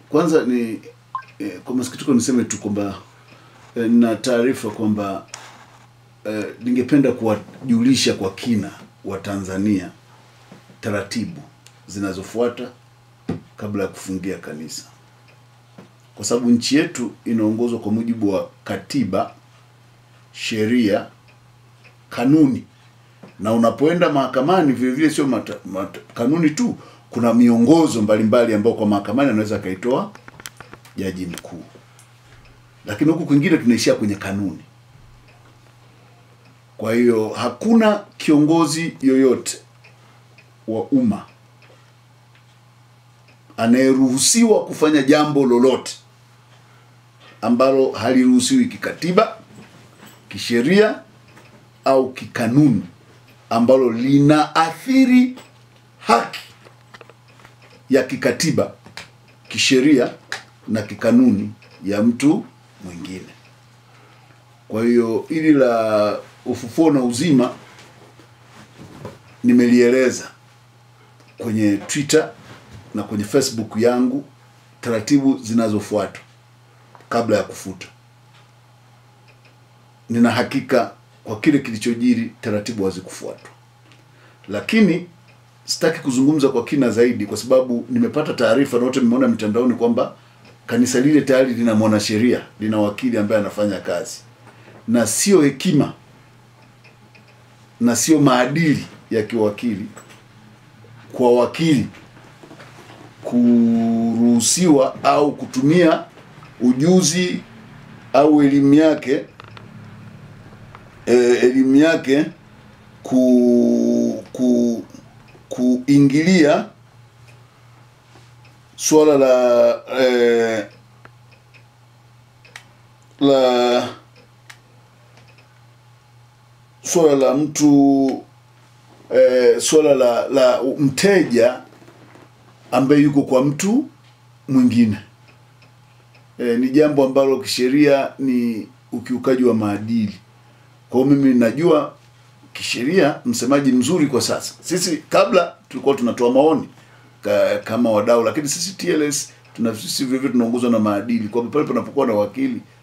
Kwanza ni kwa masikitiko niseme tu kwamba na taarifa kwamba ningependa kuwajulisha kwa kina wa Tanzania taratibu zinazofuata kabla ya kufungia kanisa. Kwa sababu nchi yetu inaongozwa kwa mujibu wa katiba, sheria, kanuni. Na unapoenda mahakamani vile vile sio kanuni tu, kuna miongozo mbalimbali ambao kwa mahakamani anaweza kaitoa jaji mkuu. Lakini huku kwingine tunaishia kwenye kanuni. Kwa hiyo hakuna kiongozi yoyote wa umma anayeruhusiwa kufanya jambo lolote ambalo haliruhusiwi kikatiba, kisheria au kikanuni, ambalo linaathiri haki ya kikatiba, kisheria na kikanuni ya mtu mwingine. Kwa hiyo ili la ufufuo na uzima nimelieleza kwenye Twitter na kwenye Facebook yangu taratibu zinazofuata kabla ya kufuta. Nina hakika kwa kile kilichojiri taratibu hazikufuatwa. Lakini sitaki kuzungumza kwa kina zaidi kwa sababu nimepata taarifa na wote mmeona mitandaoni kwamba kanisa lile tayari lina mwanasheria, lina wakili ambaye anafanya kazi. Na sio hekima na sio maadili ya kiwakili kwa wakili kuruhusiwa au kutumia ujuzi au elimu yake kuingilia swala la mtu, swala la mteja ambaye yuko kwa mtu mwingine. Ni jambo ambalo kisheria ni ukiukaji wa maadili. Kwa hiyo mimi najua kisheria msemaji mzuri kwa sasa. Sisi kabla tulikuwa tunatoa maoni kama wadau, lakini sisi TLS sisi vivyo tunaongozwa na maadili. Kwa pale panapokuwa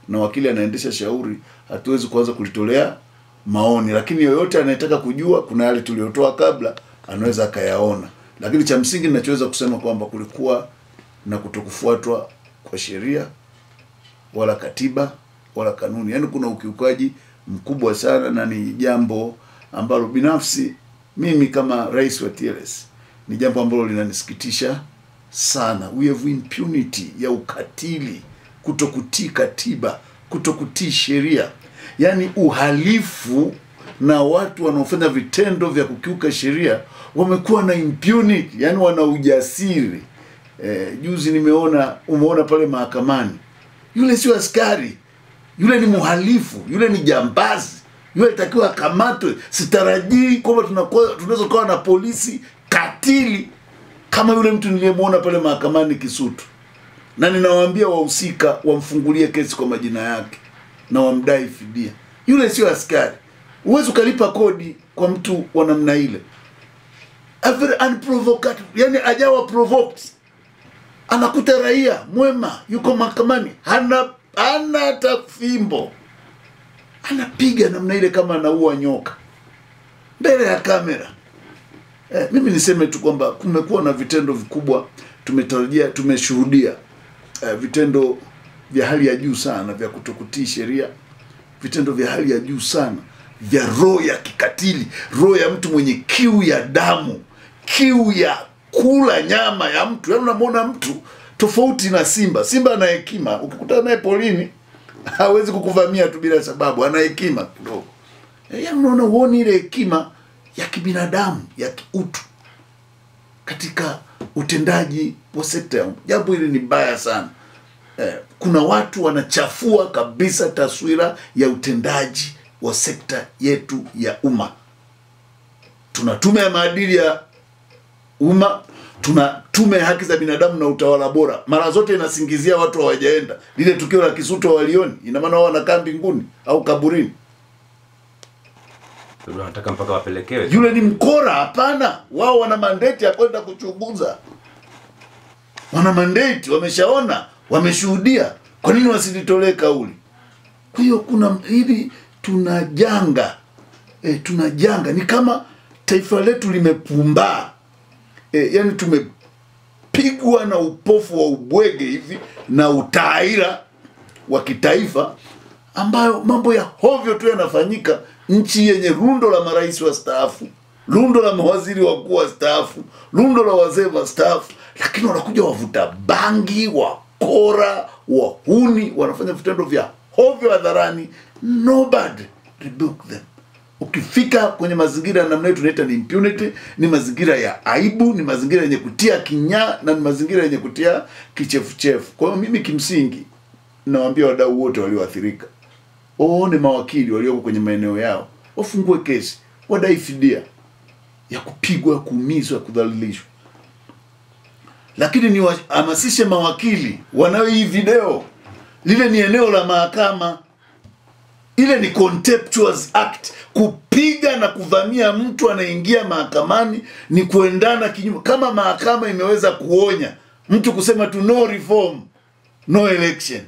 na wakili anaendesha shauri, hatuwezi kuanza kulitolea maoni, lakini yoyote anayetaka kujua kuna yale tuliyotoa kabla anaweza akayaona. Lakini cha msingi ninachoweza kusema kwamba kulikuwa na kutokufuatwa kwa sheria wala katiba wala kanuni. Yaani kuna ukiukaji mkubwa sana, na ni jambo ambalo binafsi mimi kama rais wa TLS ni jambo ambalo linanisikitisha sana. We have impunity ya ukatili, kutokutii katiba, kutokutii sheria. Yaani uhalifu na watu wanaofanya vitendo vya kukiuka sheria wamekuwa na impunity, yani wana ujasiri. Juzi umeona pale mahakamani, yule sio askari, yule ni muhalifu, yule ni jambazi, yule alitakiwa akamatwe. Sitarajii kwamba tunaweza kuwa na polisi katili kama yule mtu niliyemuona pale mahakamani Kisutu. Na ninawaambia wahusika wamfungulie kesi kwa majina yake na wamdai fidia. Yule sio askari. Uwezo ukalipa kodi kwa mtu wa namna ile. Very unprovoked, yani ajawa provoked. Anakuta raia mwema yuko mahakamani, hana hata fimbo, anapiga namna ile kama anaua nyoka mbele ya kamera. Mimi niseme tu kwamba kumekuwa na vitendo vikubwa. Tumeshuhudia vitendo vya hali ya juu sana vya kutokutii sheria, vitendo vya hali ya juu sana vya roho ya kikatili, roho ya mtu mwenye kiu ya damu, kiu ya kula nyama ya mtu. Yaani unamwona mtu tofauti na simba. Simba ana hekima, ukikutana naye polini hawezi kukuvamia tu bila sababu, ana hekima kidogo. Yaani unaona uone ile hekima ya kibinadamu, ya kiutu katika utendaji wa sekta ya umma. Jambo hili ni baya sana. Kuna watu wanachafua kabisa taswira ya utendaji wa sekta yetu ya umma. Tuna tume ya maadili ya umma, tuna tume ya haki za binadamu na utawala bora. Mara zote inasingizia watu hawajaenda. Lile tukio la Kisutu walioni, ina maana wao wanakaa mbinguni au kaburini. Unataka mpaka wapelekewe? Yule ni mkora? Hapana, wao wana mandate ya kwenda kuchunguza. wana mandate, wameshaona, wameshuhudia, kwa nini wasilitolee kauli? Kwa hiyo kuna hili tunajanga ni kama taifa letu limepumbaa, yani tumepigwa na upofu wa ubwege hivi na utaira wa kitaifa, ambayo mambo ya hovyo tu yanafanyika. Nchi yenye rundo la marais wastaafu, rundo la mawaziri wakuu wastaafu, rundo la wazee wastaafu, lakini wanakuja wavuta bangi, wakora, wahuni, wanafanya vitendo vya hovyo hadharani. Nobody rebuke them. Ukifika kwenye mazingira namna hiyo tunaita ni impunity, ni mazingira ya aibu, ni mazingira yenye kutia kinyaa, na ni mazingira yenye kutia kichefuchefu. Kwa hiyo mimi kimsingi nawaambia wadau wote walioathirika, waone mawakili walioko kwenye maeneo yao, wafungue kesi, wadai fidia ya kupigwa, kuumizwa, kudhalilishwa. Lakini ni wahamasishe mawakili wanao hii video. Lile ni eneo la mahakama. Ile ni contemptuous act. Kupiga na kuvamia mtu anaingia mahakamani ni kuendana kinyume. Kama mahakama imeweza kuonya mtu kusema tu no reform, no election,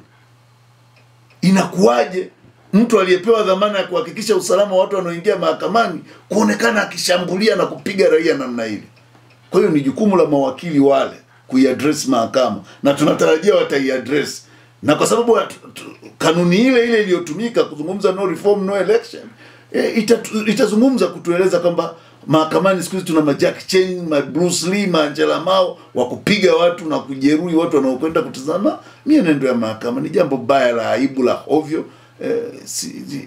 inakuwaje mtu aliyepewa dhamana ya kuhakikisha usalama wa watu wanaoingia mahakamani kuonekana akishambulia na kupiga raia namna ile? Kwa hiyo ni jukumu la mawakili wale kuiaddress mahakama, na tunatarajia wataiaddress. Na kwa sababu kanuni ile iliyotumika kuzungumza no reform no election, itazungumza kutueleza kwamba mahakamani siku hizi tuna Jack Chen, Bruce Lee, Angela Mao wa kupiga watu na kujeruhi watu wanaokwenda kutazama mienendo ya mahakama. Ni jambo baya la aibu, la ovyo.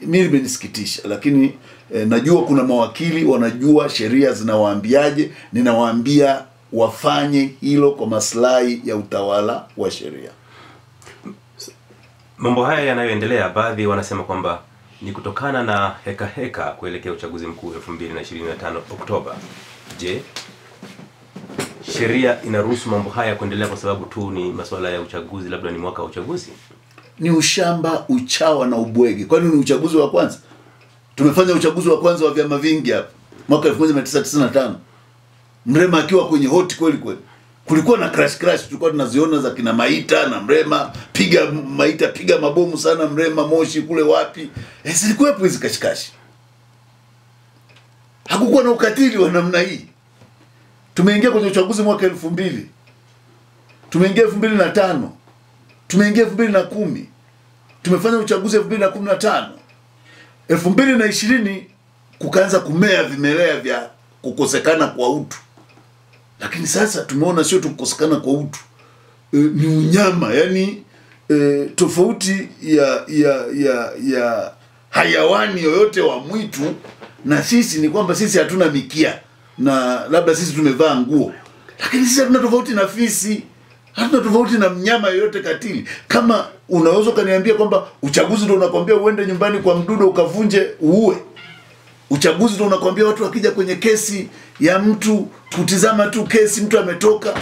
Mimi imenisikitisha, lakini najua kuna mawakili wanajua sheria zinawaambiaje. Ninawaambia wafanye hilo kwa maslahi ya utawala wa sheria. Mambo haya yanayoendelea, baadhi wanasema kwamba ni kutokana na heka kuelekea uchaguzi mkuu 2025 Oktoba. Je, sheria inaruhusu mambo haya kuendelea kwa sababu tu ni masuala ya uchaguzi, labda ni mwaka wa uchaguzi? Ni ushamba, uchawa na ubwege. Kwani ni uchaguzi wa kwanza? Tumefanya uchaguzi wa kwanza wa vyama vingi hapa mwaka 1995. Mrema akiwa kwenye hoti kweli kweli. Kulikuwa na crash tulikuwa tunaziona za kina Maita na Mrema, piga Maita, piga mabomu sana Mrema, Moshi kule wapi. Zilikuwepo hizi kashikashi. Hakukuwa na ukatili wa namna hii. Tumeingia kwenye uchaguzi mwaka 2000. Tumeingia 2005. Tumeingia 2010. Tumefanya uchaguzi 2015. 2020 kukaanza kumea vimelea vya kukosekana kwa utu. Lakini sasa tumeona sio tu kukosekana kwa utu, ni unyama. Yani tofauti ya hayawani yoyote wa mwitu na sisi ni kwamba sisi hatuna mikia na labda sisi tumevaa nguo, lakini sisi hatuna tofauti na fisi, hatuna tofauti na mnyama yoyote katili. Kama unaweza kaniambia kwamba uchaguzi ndio unakwambia uende nyumbani kwa mdudu ukavunje uue, uchaguzi ndio unakwambia watu wakija kwenye kesi ya mtu kutizama tu kesi, mtu ametoka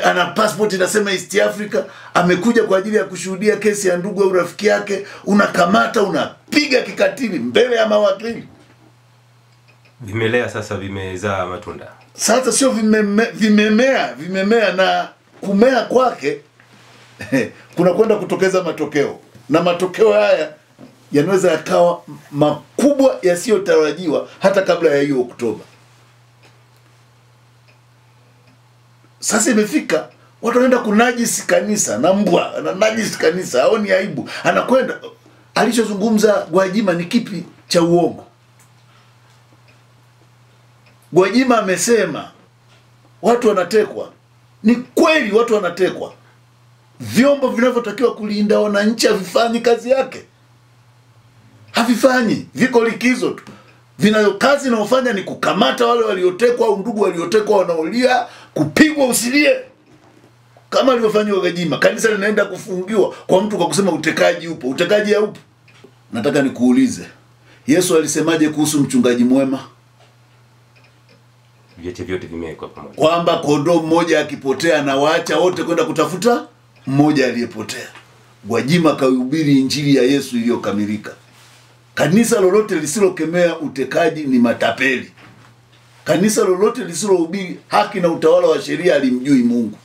ana passport inasema East Africa, amekuja kwa ajili ya kushuhudia kesi ya ndugu au rafiki yake, unakamata unapiga kikatili mbele ya mawakili. Vimelea sasa vimezaa matunda. Sasa sio vimemea na kumea kwake kuna kwenda kutokeza matokeo, na matokeo haya yanaweza yakawa makubwa yasiyotarajiwa hata kabla ya hiyo Oktoba. Sasa imefika watu wanaenda kunajisi kanisa, na mbwa ananajisi kanisa, haoni aibu. Anakwenda, alichozungumza Gwajima ni kipi cha uongo? Gwajima amesema watu wanatekwa. Ni kweli watu wanatekwa. Vyombo vinavyotakiwa kulinda wananchi havifanyi kazi yake. Havifanyi, viko likizo tu. Kazi inayofanya ni kukamata wale waliotekwa au ndugu waliotekwa wanaolia, kupigwa usilie. Kama alivyofanywa Gwajima, kanisa linaenda kufungiwa kwa mtu kwa kusema utekaji upo. Utekaji haupo. Nataka nikuulize, Yesu alisemaje kuhusu mchungaji mwema? Vyote vimewekwa pamoja. Kwamba kondoo mmoja akipotea na waacha wote kwenda kutafuta mmoja aliyepotea. Gwajima kahubiri injili ya Yesu iliyokamilika. Kanisa lolote lisilokemea utekaji ni matapeli. Kanisa lolote lisilohubiri haki na utawala wa sheria alimjui Mungu.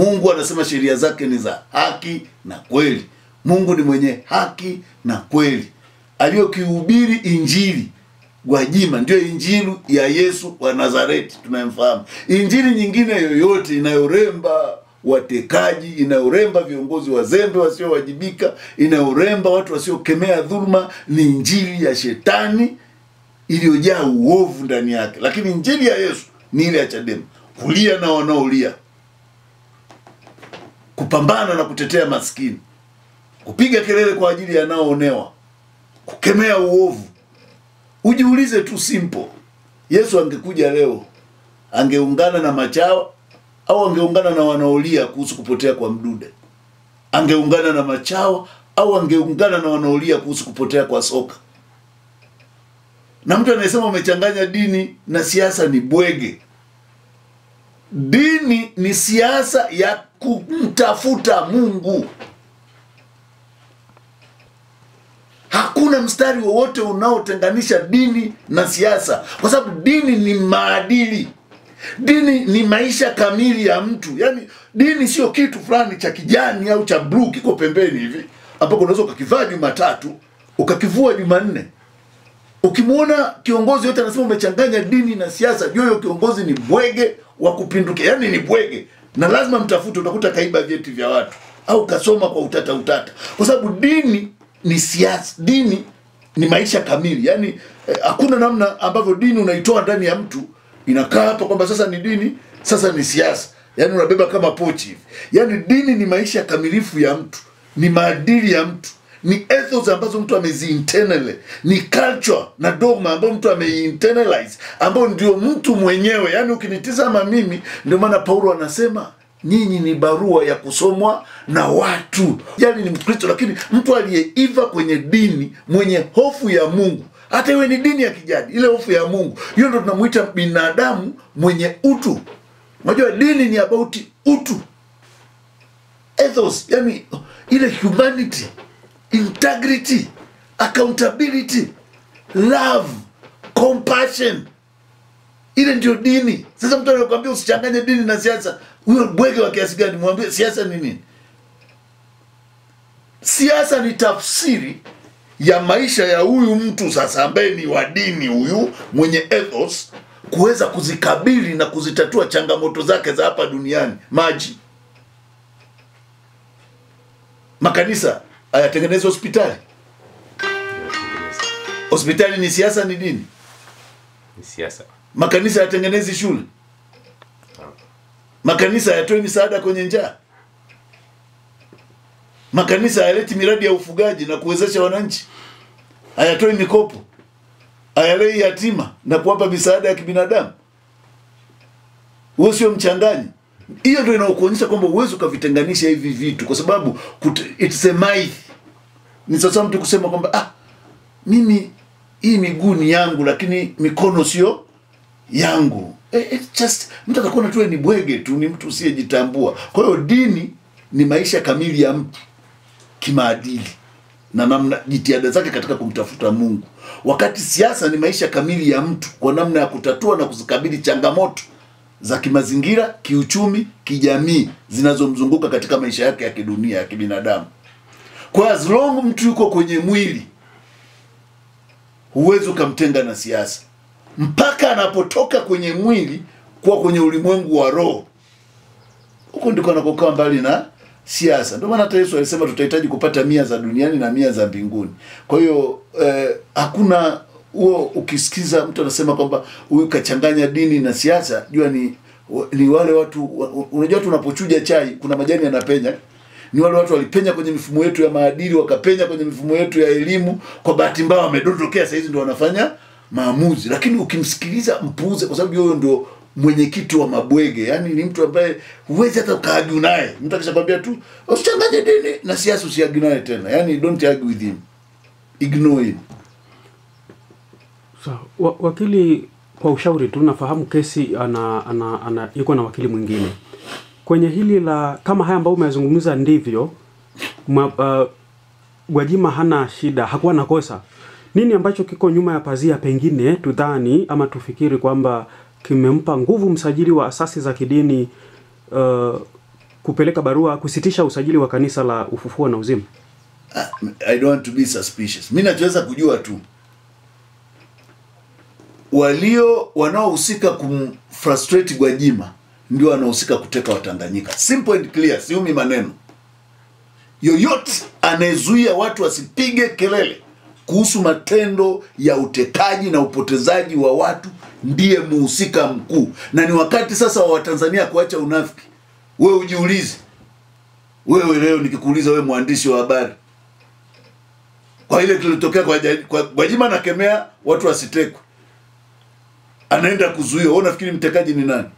Mungu anasema sheria zake ni za haki na kweli. Mungu ni mwenye haki na kweli. Aliyokihubiri injili Gwajima ndio injili ya Yesu wa Nazareti tunayemfahamu. Injili nyingine yoyote inayoremba watekaji, inayoremba viongozi wazembe wasiowajibika, inayoremba watu wasiokemea dhuluma, ni injili ya shetani iliyojaa uovu ndani yake. Lakini injili ya Yesu ni ile ya Chadema, kulia na wanaolia, kupambana na kutetea maskini, kupiga kelele kwa ajili ya wanaoonewa, kukemea uovu. Ujiulize tu simple, Yesu angekuja leo, angeungana na machawa au angeungana na wanaolia kuhusu kupotea kwa Mdude? Angeungana na machawa au angeungana na wanaolia kuhusu kupotea kwa Soka? Na mtu anayesema umechanganya dini na siasa ni bwege. Dini ni siasa ya kumtafuta Mungu. Hakuna mstari wowote unaotenganisha dini na siasa, kwa sababu dini ni maadili. Dini ni maisha kamili ya mtu. Yaani dini sio kitu fulani cha kijani au cha blue kiko pembeni hivi, ambapo unaweza ukakivaa Jumatatu ukakivua Jumanne. Ukimwona kiongozi yote anasema umechanganya dini na siasa, jua hiyo kiongozi ni bwege wa kupindukia. Yaani ni bwege, na lazima mtafute, utakuta kaiba vyeti vya watu au kasoma kwa utata. Kwa sababu dini ni siasa, dini ni maisha kamili. Yaani hakuna namna ambavyo dini unaitoa ndani ya mtu inakaa hapa kwamba sasa ni dini, sasa ni siasa. Yaani unabeba kama pochi hivi. Yaani dini ni maisha kamilifu ya mtu, ni maadili ya mtu, ni ethos ambazo mtu ameziinternalize, ni culture na dogma ambayo mtu ameinternalize, ambao ndio mtu mwenyewe. Yaani ukinitizama mimi, ndio maana Paulo anasema nyinyi ni barua ya kusomwa na watu. Yaani ni Mkristo, lakini mtu aliyeiva kwenye dini, mwenye hofu ya Mungu. Hata iwe ni dini ya kijadi, ile hofu ya Mungu, hiyo ndio tunamuita binadamu mwenye utu. Unajua dini ni about utu, ethos, yani ile humanity, integrity, accountability, love, compassion. Ile ndio dini. Sasa mtu anakuambia usichanganye dini na siasa, huyo bwege wa kiasi gani? Mwambie siasa ni nini? Siasa ni tafsiri ya maisha ya huyu mtu sasa ambaye ni wa dini, huyu mwenye ethos, kuweza kuzikabili na kuzitatua changamoto zake za hapa duniani. Maji, makanisa hayatengeneze hospitali. Hospitali ni siasa, ni dini? Ni siasa. Makanisa hayatengenezi shule. Makanisa hayatoi misaada kwenye njaa. Makanisa hayaleti miradi ya ufugaji na kuwezesha wananchi. Hayatoi mikopo. Hayalei yatima na kuwapa misaada ya kibinadamu. Huo sio mchanganyi. Hiyo ndio inaokuonyesha kwamba uwezo ukavitenganisha hivi vitu, kwa sababu it's a myth. Ni sasa mtu kusema kwamba mimi hii miguu ni yangu lakini mikono sio yangu. It's just mtu atakuwa tu ni bwege tu, ni mtu usiyejitambua. Kwa hiyo dini ni maisha kamili ya mtu kimaadili na namna jitihada zake katika kumtafuta Mungu, wakati siasa ni maisha kamili ya mtu kwa namna ya kutatua na kuzikabili changamoto za kimazingira, kiuchumi, kijamii zinazomzunguka katika maisha yake ya kidunia, ya kibinadamu. Kwa as long mtu yuko kwenye mwili, huwezi ukamtenga na siasa mpaka anapotoka kwenye mwili kuwa kwenye ulimwengu wa roho. Huko ndiko anakokaa mbali na siasa. Ndio maana hata Yesu alisema tutahitaji kupata 100 za duniani na 100 za mbinguni. Kwa hiyo hakuna huo. Ukisikiza mtu anasema kwamba huyu kachanganya dini na siasa, jua ni wale watu. Unajua watu unapochuja chai kuna majani yanapenya. Ni wale watu walipenya kwenye mifumo yetu ya maadili, wakapenya kwenye mifumo yetu ya elimu, kwa bahati mbaya wamedondokea, sasa hizi ndio wanafanya maamuzi. Lakini ukimsikiliza mpuuze, kwa sababu yeye ndio mwenyekiti wa mabwege. Yaani ni mtu ambaye huwezi hata ukaargue naye. Mtu akishakwambia tu usichanganye dini na siasa, usiargue naye tena. Yaani don't argue with him, ignore him. So, wakili, kwa ushauri tu, nafahamu kesi yuko na wakili mwingine kwenye hili la kama haya ambayo umezungumza. Ndivyo Gwajima hana shida, hakuwa na kosa. Nini ambacho kiko nyuma ya pazia, pengine tudhani ama tufikiri kwamba kimempa nguvu msajili wa asasi za kidini kupeleka barua kusitisha usajili wa kanisa la Ufufuo na Uzima? I don't want to be suspicious. Mimi nachoweza kujua tu wanaohusika kumfrustrate Gwajima ndio wanaohusika kuteka Watanganyika. Simple and clear, siumi maneno. Yoyote anayezuia watu wasipige kelele kuhusu matendo ya utekaji na upotezaji wa watu ndiye muhusika mkuu. Na ni wakati sasa wa Watanzania kuacha unafiki. Wewe ujiulize. Wewe leo nikikuuliza, wewe mwandishi wa habari, kwa ile kilitokea kwa Gwajima anakemea watu wasitekwe, anaenda kuzuia, wewe unafikiri mtekaji ni nani?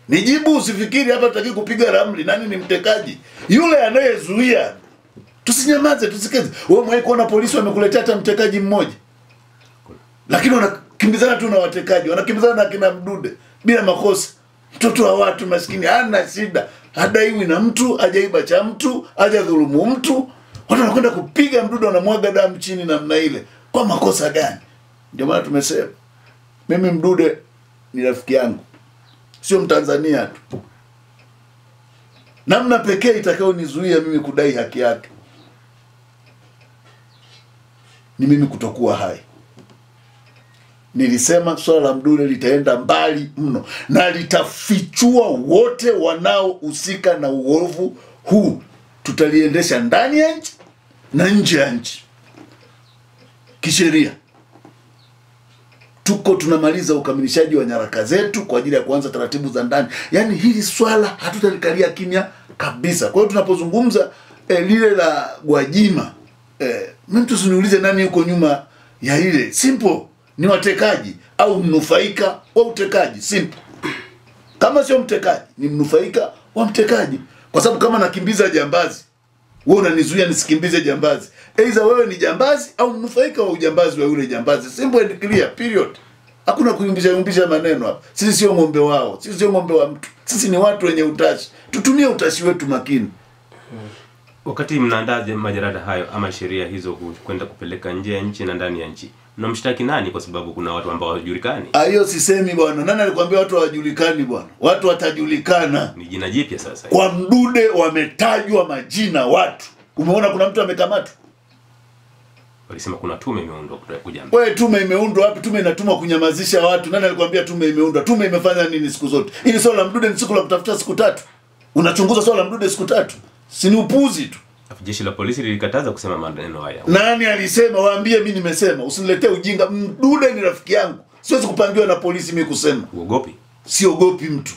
Nijibu, usifikiri hapa tutaki kupiga ramli nani ni mtekaji. Yule anayezuia. Tusinyamaze, tusikeze. Wewe mwahi kuona polisi wamekuletea hata mtekaji mmoja? Lakini wanakimbizana tu na watekaji, wanakimbizana na kina Mdude bila makosa. Mtoto wa watu maskini hana shida, hadaiwi na mtu, hajaiba cha mtu, hajadhulumu mtu. Watu wanakwenda kupiga Mdude, wanamwaga damu chini namna ile. Kwa makosa gani? Ndio maana tumesema mimi Mdude ni rafiki yangu, sio Mtanzania tu. Namna pekee itakayonizuia mimi kudai haki yake ni mimi kutokuwa hai. Nilisema swala la Mdude litaenda mbali mno na litafichua wote wanaohusika na uovu huu. Tutaliendesha ndani ya nchi na nje ya nchi kisheria. Tuko tunamaliza ukamilishaji wa nyaraka zetu kwa ajili ya kuanza taratibu za ndani. Yaani hili swala hatutalikalia kimya kabisa. Kwa hiyo tunapozungumza lile la Gwajima, mimi tusiniulize nani yuko nyuma ya ile. Simple, ni watekaji au mnufaika wa utekaji. Simple. Kama sio mtekaji, ni mnufaika wa mtekaji. Kwa sababu kama nakimbiza jambazi, wewe unanizuia nisikimbize jambazi. Aidha wewe ni jambazi au mnufaika wa ujambazi wa yule jambazi. Simple and clear, period. Hakuna kuyumbisha maneno hapa. Sisi sio ng'ombe wao, sisi sio ng'ombe wa mtu. Sisi ni watu wenye utashi. Tutumie utashi wetu makini. Wakati mnaandaa majarada hayo ama sheria hizo kwenda kupeleka nje ya nchi na ndani ya nchi, mnamshtaki nani? Kwa sababu kuna watu ambao hawajulikani. Hiyo sisemi bwana. Nani alikwambia watu hawajulikani bwana? Watu watajulikana. Ni jina jipya sasa. Kwa Mdude wametajwa majina watu. Umeona kuna mtu amekamatwa? Walisema kuna tume imeundwa kuja. Wewe tume imeundwa wapi? Tume inatumwa kunyamazisha watu. Nani alikwambia tume imeundwa? Tume imefanya nini siku zote? Ili swala la Mdude ni siku la kutafuta siku 3. Unachunguza swala la Mdude siku 3. Si ni upuzi tu. Jeshi la polisi lilikataza kusema maneno haya. Nani alisema? Waambie mimi nimesema. Usiniletee ujinga. Mdude ni rafiki yangu. Siwezi kupangiwa na polisi mimi kusema. Uogopi? Siogopi mtu.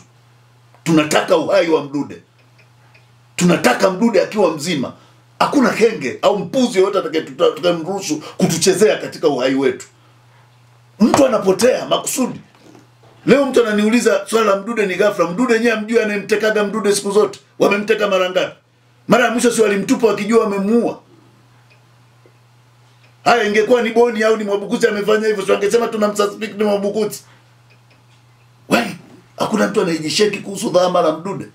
Tunataka uhai wa Mdude. Tunataka Mdude akiwa mzima. Hakuna kenge au mpuzi yoyote atakayemruhusu kutuchezea katika uhai wetu. Mtu anapotea makusudi. Leo mtu ananiuliza swala la Mdude ni ghafla. Mdude yeye amjui anayemtekaga Mdude siku zote. Wamemteka mara ngapi? Mara ya mwisho si walimtupa wakijua wamemuua. Haya, ingekuwa ni Boni au ni Mwabukusi amefanya hivyo, si wangesema tunamsuspect ni Mwabukusi. Wewe hakuna mtu anayejisheki kuhusu dhama la Mdude.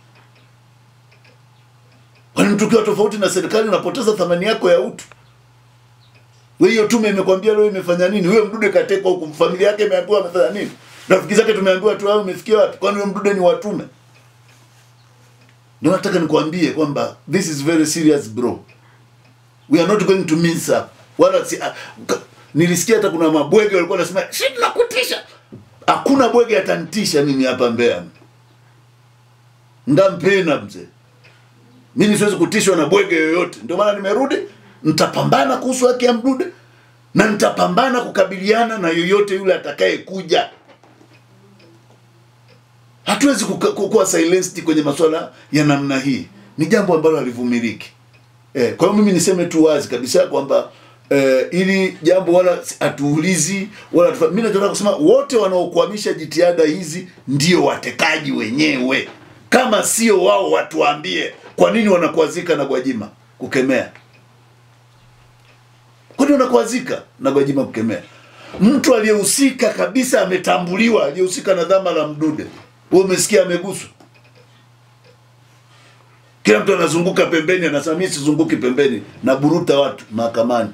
Kwani mtukio tofauti na serikali unapoteza thamani yako ya utu. Wewe hiyo tume imekwambia leo imefanya nini? Wewe Mdude katekwa huko, familia yake imeambiwa amefanya nini? Rafiki zake tumeambiwa tu hao umefikia wapi? Kwani wewe Mdude ni watume? Ndio nataka nikwambie kwamba this is very serious bro. We are not going to mince up. Wala nilisikia hata kuna mabwege walikuwa wanasema, "Shit tunakutisha." Hakuna bwege atanitisha mimi hapa Mbeya. Ndampena mzee. Mimi siwezi kutishwa na bwege yoyote. Ndio maana nimerudi, nitapambana kuhusu haki ya Mdude na nitapambana kukabiliana na yoyote yule atakaye kuja. Hatuwezi kuwa silenced kwenye masuala ya namna hii. Ni jambo ambalo halivumiliki. Kwa hiyo mimi niseme tu wazi kabisa kwamba ili jambo wala atuulizi wala mimi nataka kusema wote wanaokuamisha jitihada hizi ndio watekaji wenyewe. Kama sio wao watuambie kwa nini wanakuazika na Gwajima kukemea. Kwa nini wanakuazika na Gwajima kukemea? Mtu aliyehusika kabisa ametambuliwa, aliyehusika na dhama la Mdude. Wewe umesikia ameguswa? Kila mtu anazunguka pembeni, anasema mimi sizunguki pembeni, na buruta watu mahakamani.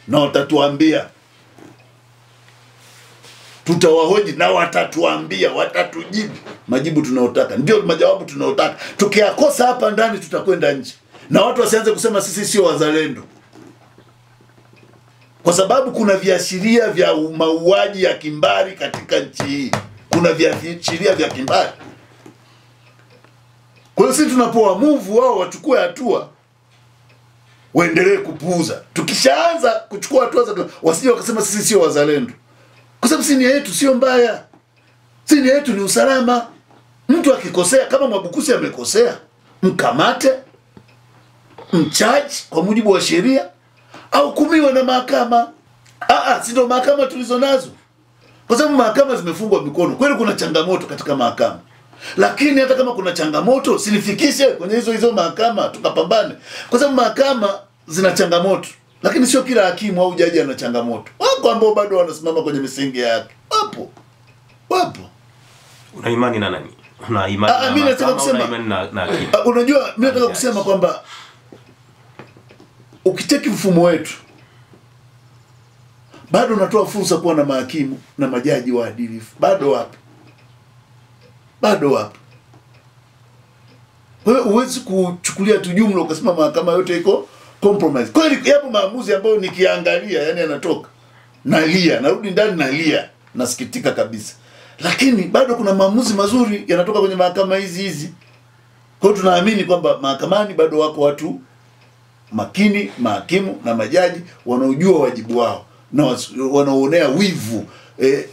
Na watatuambia. tutawahoji na watatuambia, watatujibu majibu tunayotaka, ndio majawabu tunayotaka. Tukiyakosa hapa ndani tutakwenda nje, na watu wasianze kusema sisi sio wazalendo, kwa sababu kuna viashiria vya mauaji ya kimbari katika nchi hii. Kuna viashiria vya kimbari. Kwa hiyo sisi tunapoa move wao wachukue hatua, waendelee kupuuza. Tukishaanza kuchukua hatua za wasije wakasema sisi sio wazalendo, kwa sababu sisi yetu sio mbaya. Sisi yetu ni usalama. Mtu akikosea, kama Mwabukusi amekosea, mkamate, mcharge kwa mujibu wa sheria, au hukumiwe na mahakama. Si ndio mahakama tulizo nazo? Kwa sababu mahakama zimefungwa mikono. Kweli kuna changamoto katika mahakama, lakini hata kama kuna changamoto, sinifikishe kwenye hizo mahakama tukapambane, kwa sababu mahakama zina changamoto, lakini sio kila hakimu au jaji ana changamoto. Wako ambao bado wanasimama kwenye misingi yake. Wapo. Una imani na nani? Una imani na mimi nataka kusema unajua, mimi nataka kusema kwamba ukicheki mfumo wetu bado unatoa fursa kuwa na mahakimu na majaji waadilifu. Bado wapo. Kwa hiyo huwezi kuchukulia tu jumla ukasema mahakama yote iko compromise. Kweli yapo maamuzi ambayo nikiangalia yani yanatoka nalia, narudi ndani nalia, nasikitika kabisa. Lakini bado kuna maamuzi mazuri yanatoka kwenye mahakama hizi. Kwa hiyo tunaamini kwamba mahakamani bado wako watu makini, mahakimu na majaji wanaojua wajibu wao na wanaonea wivu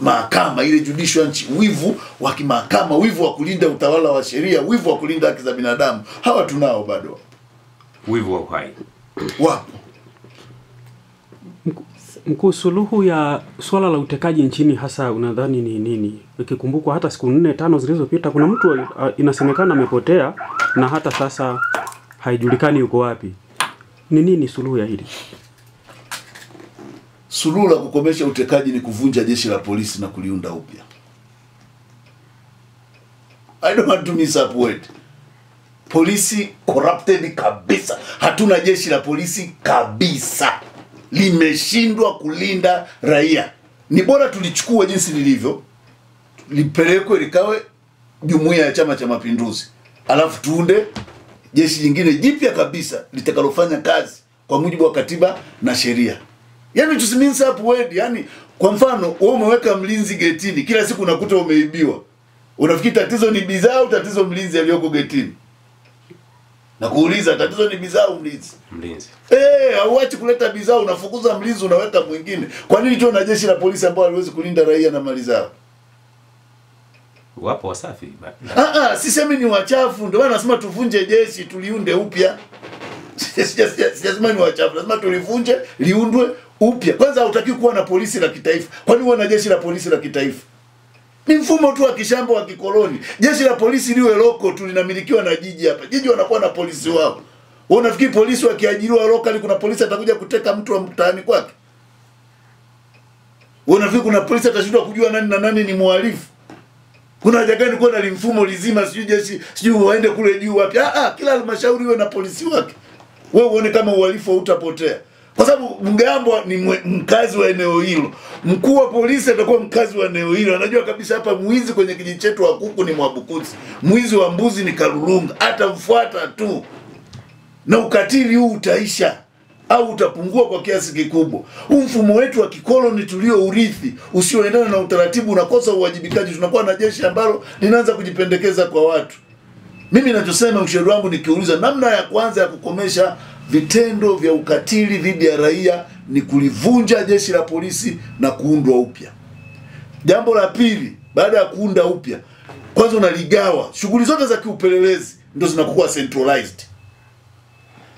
mahakama ile judicial nchi, wivu wa kimahakama, wivu wa kulinda utawala wa sheria, wivu wa kulinda haki za binadamu. Hawa tunao bado. Wivu wa uhai. Wapo. Mkuu, suluhu ya swala la utekaji nchini hasa unadhani ni nini? Ikikumbukwa hata siku 4-5 zilizopita kuna mtu inasemekana amepotea na hata sasa haijulikani yuko wapi. Ni nini suluhu ya hili? Suluhu la kukomesha utekaji ni kuvunja jeshi la polisi na kuliunda upya. I don't want to miss up word. Polisi corrupted kabisa. Hatuna jeshi la polisi kabisa. Limeshindwa kulinda raia. Ni bora tulichukua jinsi lilivyo, lipelekwe likawe jumuiya ya Chama cha Mapinduzi, alafu tuunde jeshi jingine jipya kabisa litakalofanya kazi kwa mujibu wa katiba na sheria. Yani tusiminsa up word. Yani kwa mfano wewe umeweka mlinzi getini, kila siku unakuta umeibiwa. Unafikiri tatizo ni bidhaa au tatizo mlinzi aliyoko getini? Na kuuliza tatizo ni bidhaa au mlinzi? Hauachi kuleta bidhaa, unafukuza mlinzi unaweka mwingine. Kwa nini tu na jeshi la polisi ambao haliwezi kulinda raia na mali zao? Wapo wasafi. Sisemi ni wachafu, ndio maana nasema tuvunje jeshi tuliunde upya. Sijasema ni wachafu, lazima tulivunje, liundwe upya. Kwanza hutaki kuwa na polisi la kitaifa. Kwani uwe na jeshi la polisi la kitaifa? Ni mfumo tu wa kishambo wa kikoloni. Jeshi la polisi liwe loko tu, linamilikiwa na jiji hapa. Jiji wanakuwa na polisi wao. Wewe unafikiri polisi wakiajiriwa lokali kuna polisi atakuja kuteka mtu wa mtaani kwake? Wewe unafikiri kuna polisi atashindwa kujua nani na nani ni mhalifu? Kuna haja gani kuwa na mfumo lizima sijui jeshi sijui waende kule juu wapi? Kila halmashauri iwe na polisi wake. Wewe uone kama uhalifu hautapotea. Kwa sababu Mgambo ni mkazi wa eneo hilo. Mkuu wa polisi atakuwa mkazi wa eneo hilo. Anajua kabisa hapa mwizi kwenye kijiji chetu wa kuku ni Mwabukusi. Mwizi wa mbuzi ni Karurunga. Atamfuata tu. Na ukatili huu utaisha au utapungua kwa kiasi kikubwa. Huu mfumo wetu wa kikoloni tulio urithi usioendana na utaratibu unakosa uwajibikaji. Tunakuwa na jeshi ambalo linaanza kujipendekeza kwa watu. Mimi ninachosema, ushauri wangu nikiuliza, namna ya kwanza ya kukomesha vitendo vya ukatili dhidi ya raia ni kulivunja jeshi la polisi na kuundwa upya. Jambo la pili, baada ya kuunda upya, kwanza unaligawa. Shughuli zote za kiupelelezi ndio zinakuwa centralized.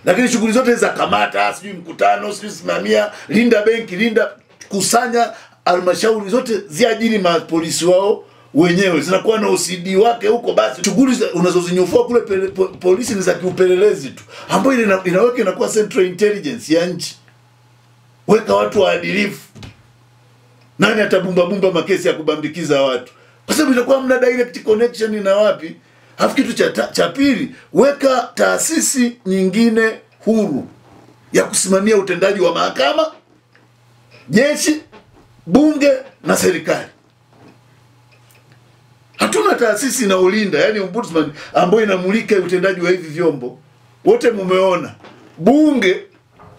Lakini shughuli zote za kamata, sijui mkutano, sijui simamia, linda benki, linda kusanya, halmashauri zote ziajiri mapolisi wao wenyewe, zinakuwa na OCD wake huko. Basi shughuli unazozinyofua kule polisi ni za kiupelelezi tu, ambayo inaweka inakuwa central intelligence ya nchi. Weka watu waadilifu. Nani atabumba makesi ya kubambikiza watu? Kwa sababu itakuwa mna direct connection na wapi. Alafu kitu cha pili, weka taasisi nyingine huru ya kusimamia utendaji wa mahakama, jeshi, bunge na serikali. Hatuna taasisi inayolinda, yani ombudsman ambayo inamulika utendaji wa hivi vyombo. Wote mumeona bunge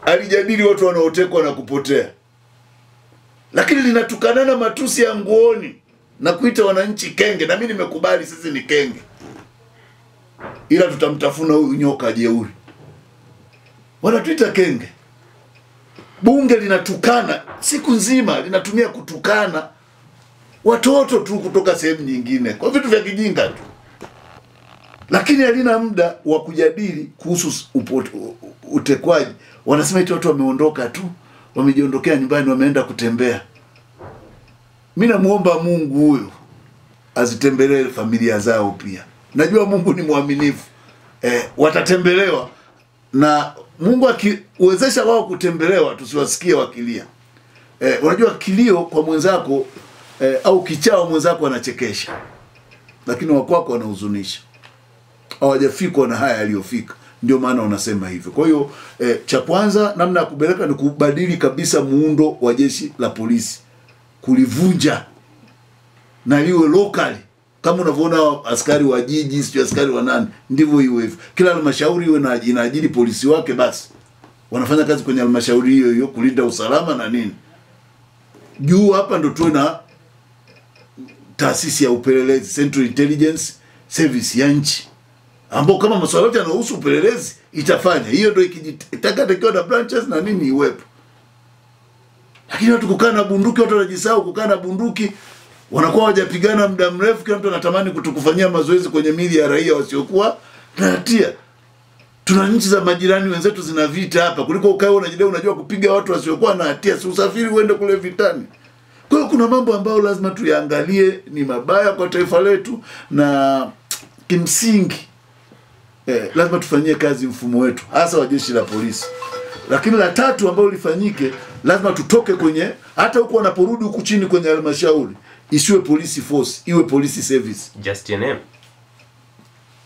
alijadili watu wanaotekwa na kupotea, lakini linatukanana matusi ya nguoni na kuita wananchi kenge, na mimi nimekubali sisi ni kenge, ila tutamtafuna huyu nyoka jeuri. Wanatuita kenge. Bunge linatukana siku nzima, linatumia kutukana watoto tu kutoka sehemu nyingine kwa vitu vya kijinga tu, lakini halina muda wa kujadili kuhusu utekwaji. Wanasema eti watu wameondoka tu, wamejiondokea nyumbani, wameenda kutembea. Mimi namuomba Mungu huyo azitembelee familia zao pia. Najua Mungu ni mwaminifu. Watatembelewa, na Mungu akiwezesha wao kutembelewa, tusiwasikie wakilia. Unajua kilio kwa mwenzako au kichao mwenzako anachekesha, lakini wakwako wanahuzunisha. Hawajafikwa na haya aliyofika, ndio maana unasema hivyo. Kwa hiyo cha kwanza namna ya kubeleka ni kubadili kabisa muundo wa jeshi la polisi, kulivunja na liwe locally. Kama unavyoona askari wa jiji, sio askari wa nani, ndivyo iwe hivyo. Kila halmashauri iwe na inaajiri polisi wake, basi wanafanya kazi kwenye halmashauri hiyo hiyo kulinda usalama na nini. Juu hapa ndo tuwe na taasisi ya upelelezi, Central Intelligence Service ya nchi, ambao kama masuala yote yanayohusu upelelezi itafanya. Hiyo ndio ikijitaka na branches na nini iwepo. Lakini watu kukaa na bunduki, watu wanajisahau kukaa na bunduki, wanakuwa hawajapigana muda mrefu, kila mtu anatamani kutukufanyia mazoezi kwenye mili ya raia wasiokuwa na hatia. Tuna nchi za majirani wenzetu zina vita hapa, kuliko ukae unajidai unajua kupiga watu wasiokuwa na hatia, si usafiri uende kule vitani. Kwa hiyo kuna mambo ambayo lazima tuyaangalie, ni mabaya kwa taifa letu, na kimsingi lazima tufanyie kazi mfumo wetu, hasa wa jeshi la polisi. Lakini la tatu ambalo lifanyike, lazima tutoke kwenye, hata huko wanaporudi huku chini kwenye halmashauri, isiwe police force, iwe police service. Just a name.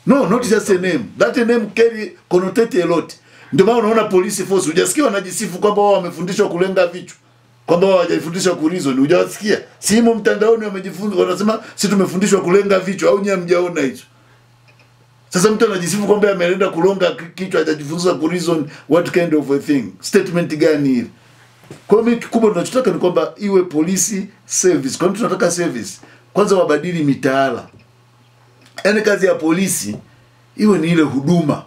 No, not just a name. That a name carry connotate a lot. Ndio maana unaona police force, hujasikia wanajisifu kwamba wao wamefundishwa kulenga vichwa, kwamba wao hawajafundishwa ku reason. Hujasikia? Simu mtandaoni wamejifunza, wanasema si tumefundishwa kulenga vichwa, au nyinyi hamjaona hizo? Sasa mtu anajisifu kwamba ameenda kulonga kichwa, hajajifunza ku reason. What kind of a thing? Statement gani hili? Kwa hiyo kikubwa tunachotaka ni kwamba iwe police service. Kwa nini tunataka service? Kwanza wabadili mitaala. Yaani kazi ya polisi iwe ni ile huduma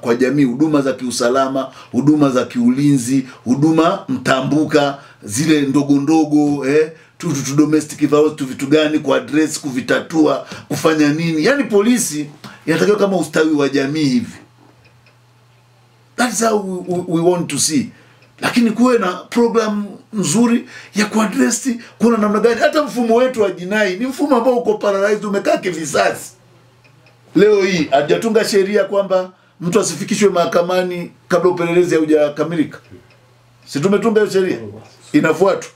kwa jamii, huduma za kiusalama, huduma za kiulinzi, huduma mtambuka, zile ndogo ndogo, tu domestic violence, tu vitu gani ku address, kuvitatua, kufanya nini. Yaani polisi inatakiwa kama ustawi wa jamii hivi. That's how we want to see. Lakini kuwe na program nzuri ya kuaddress, kuna namna gani. Hata mfumo wetu wa jinai ni mfumo ambao uko paralyzed, umekaa kivisasi. Leo hii hajatunga sheria kwamba mtu asifikishwe mahakamani kabla upelelezi haujakamilika. Si tumetunga hiyo sheria? Inafuatwa?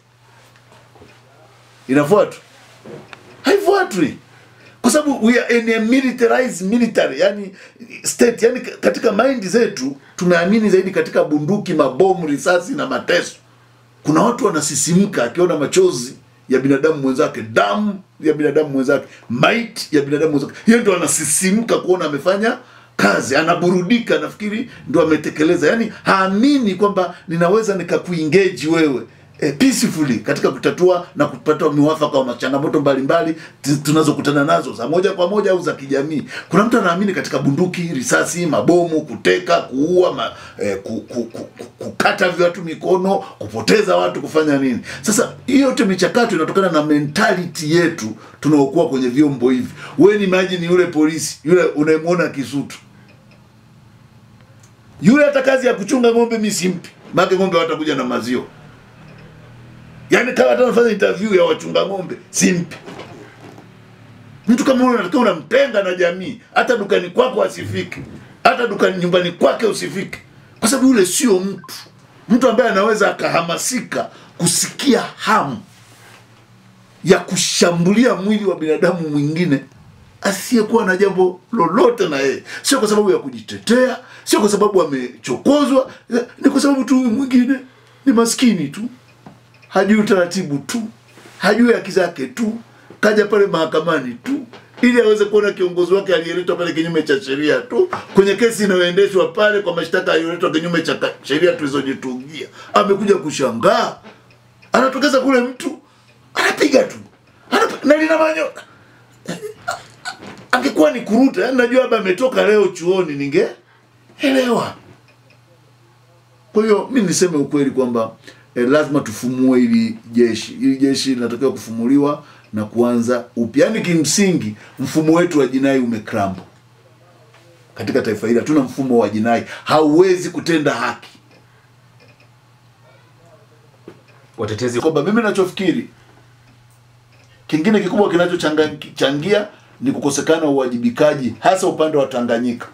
Inafuatwa? Haifuatwi. Kwa sababu we are in a militarized military, yani state, yani katika mind zetu tumeamini zaidi katika bunduki, mabomu, risasi na mateso. Kuna watu wanasisimka akiona machozi ya binadamu mwenzake, damu ya binadamu mwenzake, maiti ya binadamu mwenzake. Hiyo ndio anasisimka kuona amefanya kazi, anaburudika, nafikiri ndio ametekeleza. Yani haamini kwamba ninaweza nikakuengage wewe peacefully katika kutatua na kupata mwafaka wa changamoto mbalimbali tunazokutana nazo za moja kwa moja au za kijamii. Kuna mtu anaamini katika bunduki, risasi, mabomu, kuteka, kuua, kukata watu mikono, kupoteza watu, kufanya nini. Sasa hiyo yote michakato inatokana na mentality yetu tunaokuwa kwenye vyombo hivi. Wewe ni imagine yule polisi, yule unayemwona Kisutu, yule hata kazi ya kuchunga ng'ombe mimi simpi, maana ng'ombe watakuja na maziwa. Yaani kama hata unafanya interview ya wachunga ng'ombe simpi. Mtu kama wewe unataka unamtenga na jamii, hata dukani kwako asifike, hata dukani nyumbani kwake usifike, kwa sababu yule sio mtu ambaye anaweza akahamasika kusikia hamu ya kushambulia mwili wa binadamu mwingine asiyekuwa na jambo lolote na yeye. Sio kwa sababu ya kujitetea, sio kwa sababu amechokozwa, ni kwa sababu tu mwingine ni maskini tu, hajui utaratibu tu, hajui haki zake tu, kaja pale mahakamani tu ili aweze kuona kiongozi wake aliyeletwa pale kinyume cha sheria tu kwenye kesi inayoendeshwa pale kwa mashtaka aliyoletwa kinyume cha sheria tulizojitungia. Amekuja kushangaa, anatokeza kule mtu anapiga tu na lina manyoka. Angekuwa ni kuruta, yani najua hapa ametoka leo chuoni ningeelewa. Kwa hiyo mimi niseme ukweli kwamba lazima tufumue ili jeshi. Ili jeshi linatakiwa kufumuliwa na kuanza upya. Yaani kimsingi mfumo wetu wa jinai umekrambo. Katika taifa hili hatuna mfumo wa jinai, hauwezi kutenda haki. Watetezi kwamba mimi ninachofikiri kingine kikubwa kinachochangia ni kukosekana uwajibikaji hasa upande wa Tanganyika.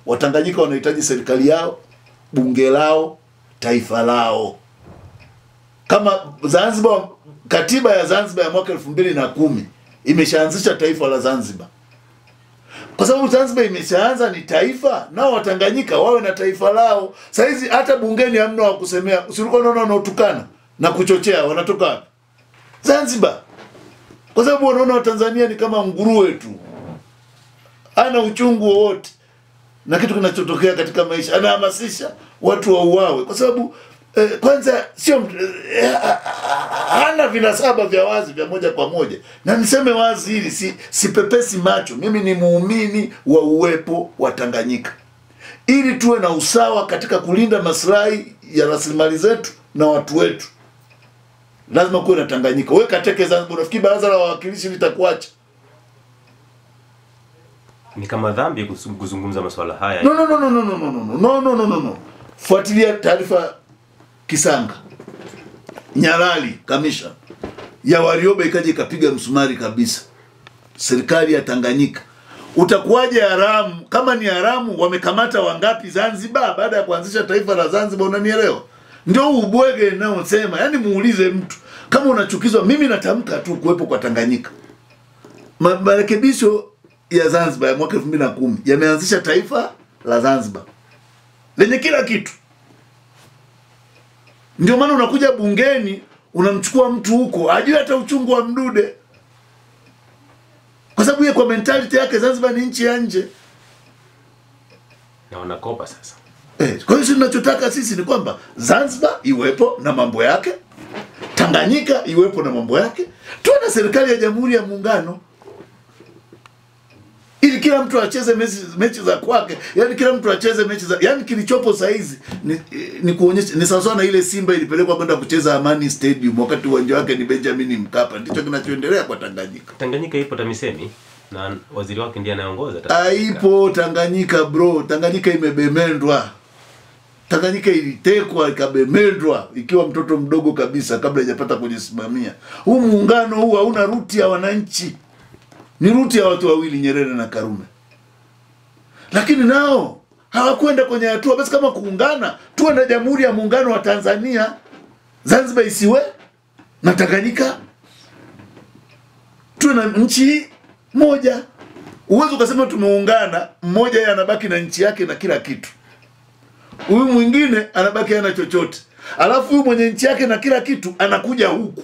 Watanganyika wanahitaji serikali yao, bunge lao, taifa lao. Kama Zanzibar, katiba ya Zanzibar ya mwaka 2010 imeshaanzisha taifa la Zanzibar. Kwa sababu Zanzibar imeshaanza ni taifa, nao Watanganyika wawe na taifa lao. Saizi hata bungeni hamna wa kusemea, usirukona wanaotukana na kuchochea wanatoka Zanzibar. Kwa sababu wanaona Watanzania ni kama nguruwe tu. Ana uchungu wowote na kitu kinachotokea katika maisha. Anahamasisha watu wauawe kwa sababu kwanza sio hana vinasaba vya wazi vya moja kwa moja. Na niseme wazi hili, sipepesi macho. Mimi ni muumini wa uwepo wa Tanganyika. Ili tuwe na usawa katika kulinda maslahi ya rasilimali zetu na watu wetu, lazima kuwe na Tanganyika. Wewe kateke Zanzibar, unafikiri baraza la wawakilishi litakuacha? Ni kama dhambi kuzungumza masuala haya. No. Fuatilia taarifa Kisanga, Nyalali Commission ya Warioba ikaje ikapiga msumari kabisa serikali ya Tanganyika. Utakuwaje haramu? Kama ni haramu, wamekamata wangapi Zanzibar baada ya kuanzisha taifa la Zanzibar? Unanielewa? Ndio ubwege nao sema. Yani muulize mtu kama unachukizwa. Mimi natamka tu kuwepo kwa Tanganyika. Marekebisho ya Zanzibar ya mwaka 2010 yameanzisha taifa la Zanzibar lenye kila kitu. Ndio maana unakuja bungeni unamchukua mtu huko ajue hata uchungu wa mdude, kwa sababu yeye kwa mentality yake Zanzibar ni nchi ya nje na wanakopa sasa. Kwa hiyo tunachotaka sisi ni kwamba Zanzibar iwepo na mambo yake, Tanganyika iwepo na mambo yake, tuwe na serikali ya Jamhuri ya Muungano ili kila mtu acheze mechi za kwake. Yani kila mtu acheze mechi za, yani kilichopo saizi ni kuonyesha ni sawa na ile Simba ilipelekwa kwenda kucheza Amani Stadium wakati uwanja wake ni Benjamin Mkapa. Ndicho kinachoendelea kwa Tanganyika. Tanganyika ipo TAMISEMI na waziri wake ndiye anayeongoza Haipo Tanganyika bro. Tanganyika imebemendwa. Tanganyika ilitekwa ikabemendwa ikiwa mtoto mdogo kabisa kabla hajapata kujisimamia. Huu muungano huu hauna ruti ya wananchi. Ni ruti ya watu wawili, Nyerere na Karume. Lakini nao hawakwenda kwenye hatua. Basi kama kuungana, tuwe na Jamhuri ya Muungano wa Tanzania, Zanzibar isiwe na Tanganyika, tuwe na nchi moja. Uwezo ukasema tumeungana, mmoja yeye anabaki na nchi yake na kila kitu, huyu mwingine anabaki hana chochote. Alafu huyu mwenye nchi yake na kila kitu anakuja huku,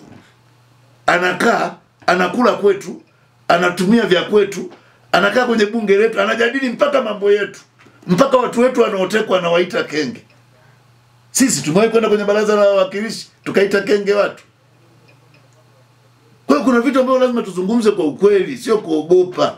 anakaa, anakula kwetu, anatumia vya kwetu, anakaa kwenye bunge letu, anajadili mpaka mambo yetu, mpaka watu wetu wanaotekwa anawaita kenge. Sisi tumewahi kwenda kwenye baraza la wawakilishi tukaita kenge watu. Kwa hiyo kuna vitu ambavyo lazima tuzungumze kwa ukweli, sio kuogopa.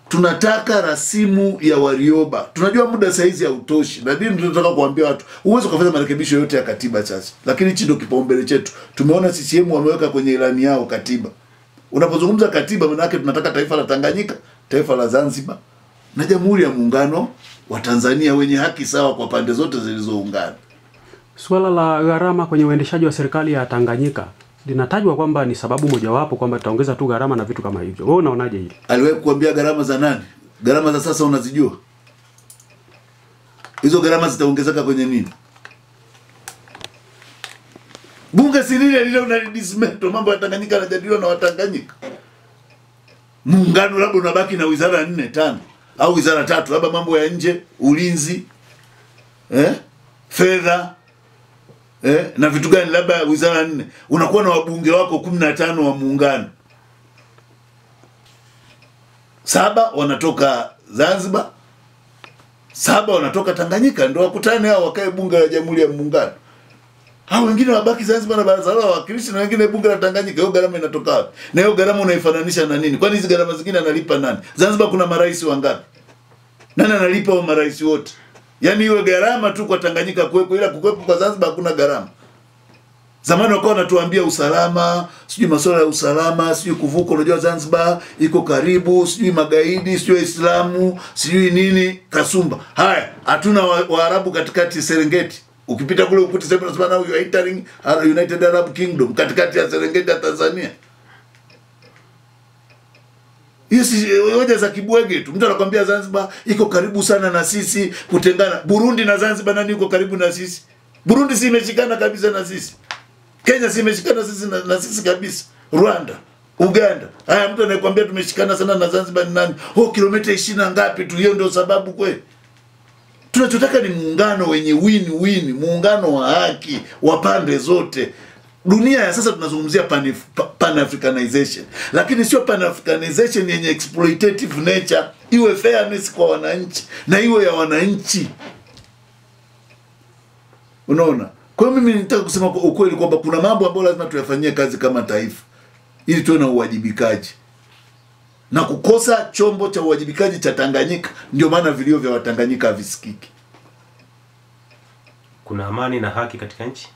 Tunataka rasimu ya Warioba. Tunajua muda saizi hautoshi. Na ndio tunataka kuambia watu, uwezo kufanya marekebisho yote ya katiba sasa. Lakini hichi ndio kipaumbele chetu. Tumeona CCM wameweka kwenye ilani yao katiba. Unapozungumza katiba, maana yake tunataka taifa la Tanganyika, taifa la Zanzibar na Jamhuri ya Muungano wa Tanzania wenye haki sawa kwa pande zote zilizoungana. Swala la gharama kwenye uendeshaji wa serikali ya Tanganyika linatajwa kwamba ni sababu mojawapo kwamba tutaongeza tu gharama na vitu kama hivyo. Wewe unaonaje hili? Aliwahi kuambia gharama za nani? Gharama za sasa unazijua? Hizo gharama zitaongezeka kwenye nini? Bunge si lile unalidismantle, mambo ya Tanganyika yanajadiliwa na Watanganyika. Muungano labda unabaki na wizara 4, 5 au wizara 3, labda mambo ya nje, ulinzi, fedha, na vitu gani, labda wizara 4. Unakuwa na wabunge wako 15 wa muungano. 7 wanatoka Zanzibar, 7 wanatoka Tanganyika, ndio wakutane hao wakae bunge la Jamhuri ya Muungano. Hao wengine wabaki Zanzibar na baraza la wawakilishi, na wengine bunge la Tanganyika. Hiyo gharama inatoka wapi? Na hiyo gharama unaifananisha na nini? Kwani hizo gharama zingine analipa nani? Zanzibar kuna marais wangapi? Nani analipa hao marais wote? Yaani iwe gharama tu kwa Tanganyika kuwepo, ila kuwepo kwa Zanzibar hakuna gharama. Zamani wakawa wanatuambia usalama, sijui masuala ya usalama, sijui kuvuka, unajua Zanzibar iko karibu, sijui magaidi, sijui Waislamu, sijui nini, kasumba. Haya, hatuna Waarabu katikati Serengeti. Ukipita kule ukuti sema unasema now you are entering United Arab Kingdom katikati ya Serengeti ya Tanzania. Hiyo si hoja za kibwege tu. Mtu anakuambia Zanzibar iko karibu sana na sisi, kutengana. Burundi na Zanzibar nani yuko karibu na sisi? Burundi si imeshikana kabisa na sisi. Kenya si imeshikana sisi na sisi kabisa. Rwanda, Uganda. Haya, mtu anakuambia tumeshikana sana na Zanzibar ni nani? Kilomita 20 ngapi tu, hiyo ndio sababu kweli. Tunachotaka ni muungano wenye win-win, muungano wa haki wa pande zote. Dunia ya sasa tunazungumzia pan-Africanization, lakini sio pan-Africanization yenye exploitative nature. Iwe fairness kwa wananchi na iwe ya wananchi. Unaona? Kwa hiyo mimi nitaka kusema kwa ukweli kwamba kuna mambo ambayo lazima tuyafanyie kazi kama taifa ili tuwe na uwajibikaji. Na kukosa chombo cha uwajibikaji cha Tanganyika ndio maana vilio vya Watanganyika havisikiki. Kuna amani na haki katika nchi?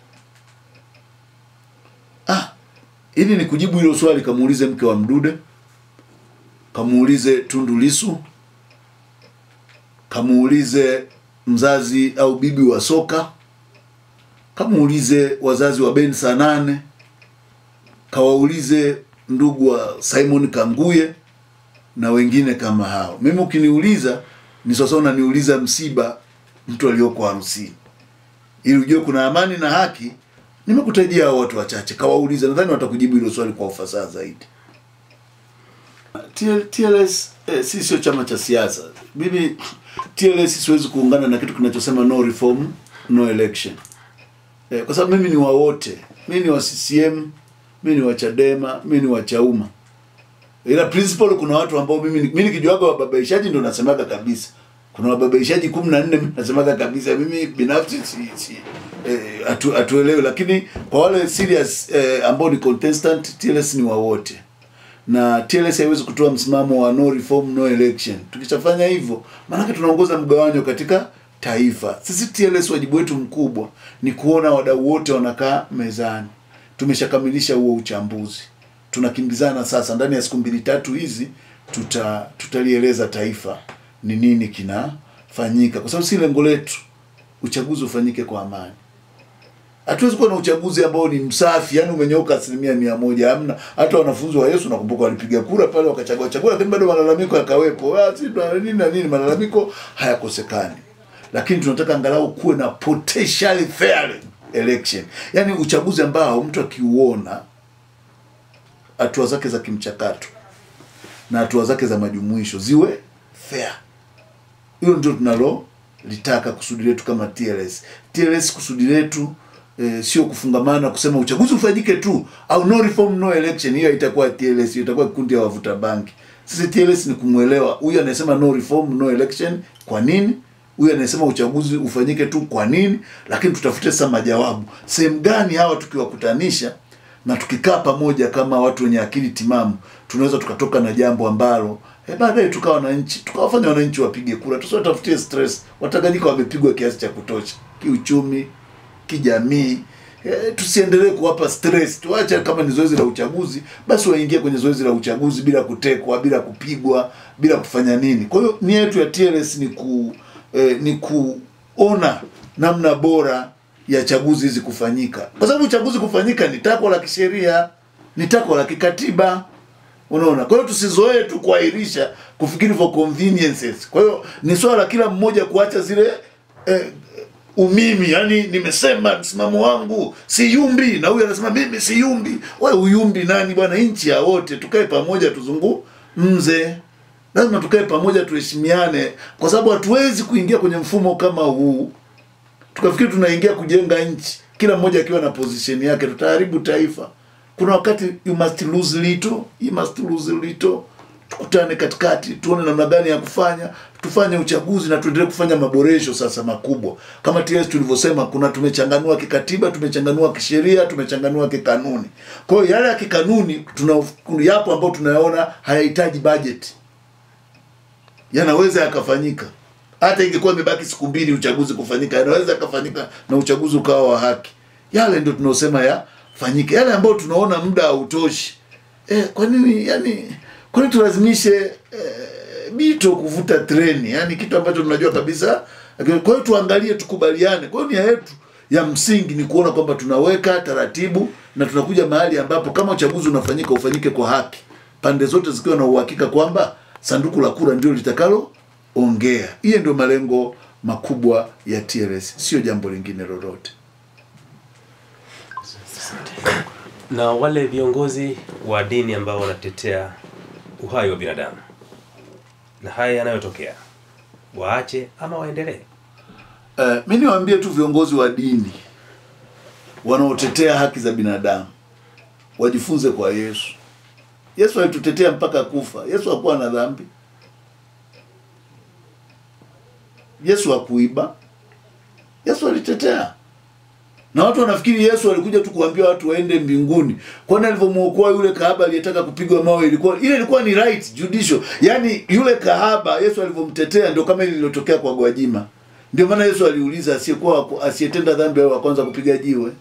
Ili ni kujibu hilo swali, kamuulize mke wa Mdude, kamuulize Tundu Lissu, kamuulize mzazi au bibi wa Soka, kamuulize wazazi wa Ben Sanane, kawaulize ndugu wa Simon Kanguye na wengine kama hao. Mimi ukiniuliza ni sasa unaniuliza msiba mtu aliyoko harusini. Ili ujue kuna amani na haki, nimekutajia hao watu wachache, kawauliza, nadhani watakujibu hilo swali kwa ufasaha zaidi. TLS sio chama cha siasa. Mimi TLS siwezi kuungana na kitu kinachosema no reform no election. Kwa sababu mimi ni wa wote. Mimi ni wa CCM, mimi ni wa Chadema, mimi ni wa Chauma. Ila principle kuna watu ambao mimi nikijuaga wababaishaji ndio nasemaga kabisa. Kuna wababaishaji 14 mimi nasemaga kabisa. Mimi binafsi atuelewe, lakini kwa wale serious ambao ni contestant, TLS ni wa wote. Na TLS haiwezi kutoa msimamo wa no reform no election. Tukishafanya hivyo, maana tunaongoza mgawanyo katika taifa. Sisi TLS wajibu wetu mkubwa ni kuona wadau wote wanakaa mezani. Tumeshakamilisha huo uchambuzi. Tunakimbizana sasa, ndani ya siku 2-3 hizi tutalieleza taifa ni nini kinafanyika, kwa sababu si lengo letu uchaguzi ufanyike kwa amani. Hatuwezi kuwa na uchaguzi ambao ni msafi, yani umenyooka 100%. Hamna. Hata wanafunzi wa Yesu nakumbuka walipiga kura pale wakachagua, lakini bado malalamiko yakawepo. Si nini na nini, malalamiko hayakosekani. Lakini tunataka angalau kuwe na potentially fair election. Yani uchaguzi ambao mtu akiuona hatua zake za kimchakato na hatua zake za majumuisho ziwe fair. Hilo ndio tunalo litaka kusudi letu kama TLS. TLS kusudi letu sio kufungamana kusema uchaguzi ufanyike tu au no reform no election. Hiyo itakuwa TLS, hiyo itakuwa kikundi ya wavuta banki. Sisi TLS ni kumuelewa huyu anasema no reform no election kwa nini, huyu anasema uchaguzi ufanyike tu kwa nini, lakini tutafute sasa majawabu. Sehemu gani hawa tukiwakutanisha na tukikaa pamoja kama watu wenye akili timamu, tunaweza tukatoka na jambo ambalo baadaye tukawa wananchi, tukawafanya wananchi wapige kura. Tusiwatafutie stress. Watanganyika wamepigwa kiasi cha kutosha kiuchumi, kijamii. Tusiendelee kuwapa stress. Tuache kama ni zoezi la uchaguzi, basi waingie kwenye zoezi la uchaguzi bila kutekwa, bila kupigwa, bila kufanya nini. Kwa hiyo nia yetu ya TLS ni kuona namna bora ya chaguzi hizi kufanyika. Kwa sababu uchaguzi kufanyika ni takwa la kisheria, ni takwa la kikatiba. Unaona? Kwa hiyo tusizoee tu kuahirisha, kufikiri for conveniences. Kwa hiyo ni swala kila mmoja kuacha zile umimi, yani nimesema msimamo wangu si yumbi na huyu anasema mimi si yumbi. Wewe uyumbi nani bwana? Nchi ya wote, tukae pamoja tuzungumze. Lazima tukae pamoja tuheshimiane, kwa sababu hatuwezi kuingia kwenye mfumo kama huu tukafikiri tunaingia kujenga nchi kila mmoja akiwa na position yake. Tutaharibu taifa. Kuna wakati you must lose little, you must lose little. tukutane katikati, tuone namna gani ya kufanya, tufanye uchaguzi na tuendelee kufanya maboresho sasa makubwa. Kama TS tulivyosema, kuna tumechanganua kikatiba, tumechanganua kisheria, tumechanganua kikanuni. Kwa hiyo yale ya kikanuni yapo ambayo tunayaona hayahitaji budget, yanaweza yakafanyika. Hata ingekuwa imebaki siku 2 uchaguzi kufanyika, yanaweza yakafanyika na uchaguzi ukawa wa haki. Yale ndio tunaosema yafanyike. Yale ambayo tunaona muda hautoshi, kwa nini tulazimishe bito kuvuta treni? Yani kitu ambacho tunajua kabisa. Kwa hiyo tuangalie, tukubaliane. Kwa hiyo nia yetu ya msingi ni kuona kwamba tunaweka taratibu na tunakuja mahali ambapo kama uchaguzi unafanyika, ufanyike kwa haki, pande zote zikiwa na uhakika kwamba sanduku la kura ndio litakalo ongea. Hiyo ndio malengo makubwa ya TLS, sio jambo lingine lolote. Na wale viongozi wa dini ambao wanatetea uhai wa binadamu na haya yanayotokea, waache ama waendelee? Mimi niwaambie tu viongozi wa dini wanaotetea haki za binadamu wajifunze kwa Yesu. Yesu alitutetea mpaka kufa. Yesu hakuwa na dhambi. Yesu hakuiba. Yesu alitetea. Na watu wanafikiri Yesu alikuja tu kuambia watu waende mbinguni. Kwani alivyomuokoa yule kahaba aliyetaka kupigwa mawe, ilikuwa ni right judicial. Yaani yule kahaba Yesu alivyomtetea ndio kama ile iliyotokea kwa Gwajima. Ndio maana Yesu aliuliza asiyetenda dhambi wa kwanza kupiga jiwe.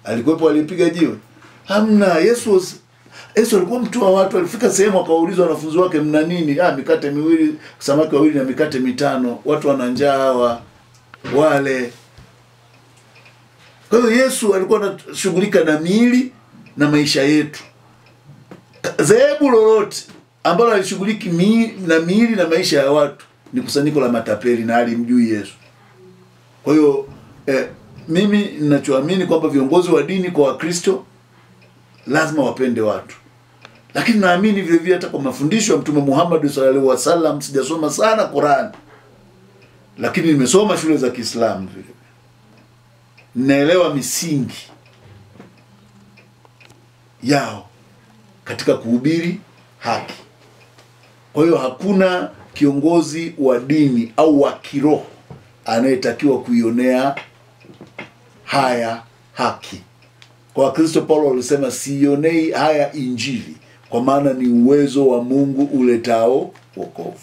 Alikuwepo alipiga jiwe? Hamna. Yesu alikuwa mtu wa watu. Alifika sehemu akawauliza wanafunzi wake, mna nini? Mikate 2, samaki 2 na mikate 5. Watu wana njaa hawa wale. Kwa hiyo Yesu alikuwa anashughulika na miili na maisha yetu. Dhehebu lolote ambalo alishughuliki na miili na maisha ya watu ni kusanyiko la matapeli na alimjui Yesu. Kwa hiyo mimi ninachoamini kwamba viongozi wa dini kwa Wakristo lazima wapende watu. Lakini naamini vile vile hata kwa mafundisho ya Mtume Muhammad sallallahu alaihi wasallam, sijasoma sana Qur'an, lakini nimesoma shule za Kiislamu vile. Naelewa misingi yao katika kuhubiri haki. Kwa hiyo hakuna kiongozi wa dini au wa kiroho anayetakiwa kuionea haya haki. Kwa Wakristo Paulo alisema sionei haya Injili, kwa maana ni uwezo wa Mungu uletao wokovu.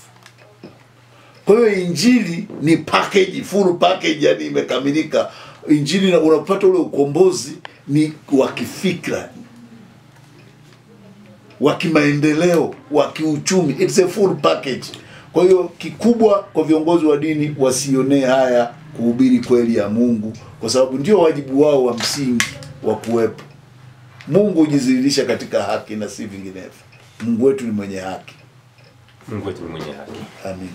Kwa hiyo Injili ni package, full package, yani imekamilika. Injili na unapata ule ukombozi ni wa kifikra, wa kimaendeleo, wa kiuchumi. It's a full package. Kwa hiyo kikubwa kwa viongozi wa dini wasionee haya kuhubiri kweli ya Mungu, kwa sababu ndio wajibu wao wa msingi wa kuwepo. Mungu hujidhihirisha katika haki na si vinginevyo. Mungu wetu ni mwenye haki. Mungu wetu ni mwenye haki. Amina.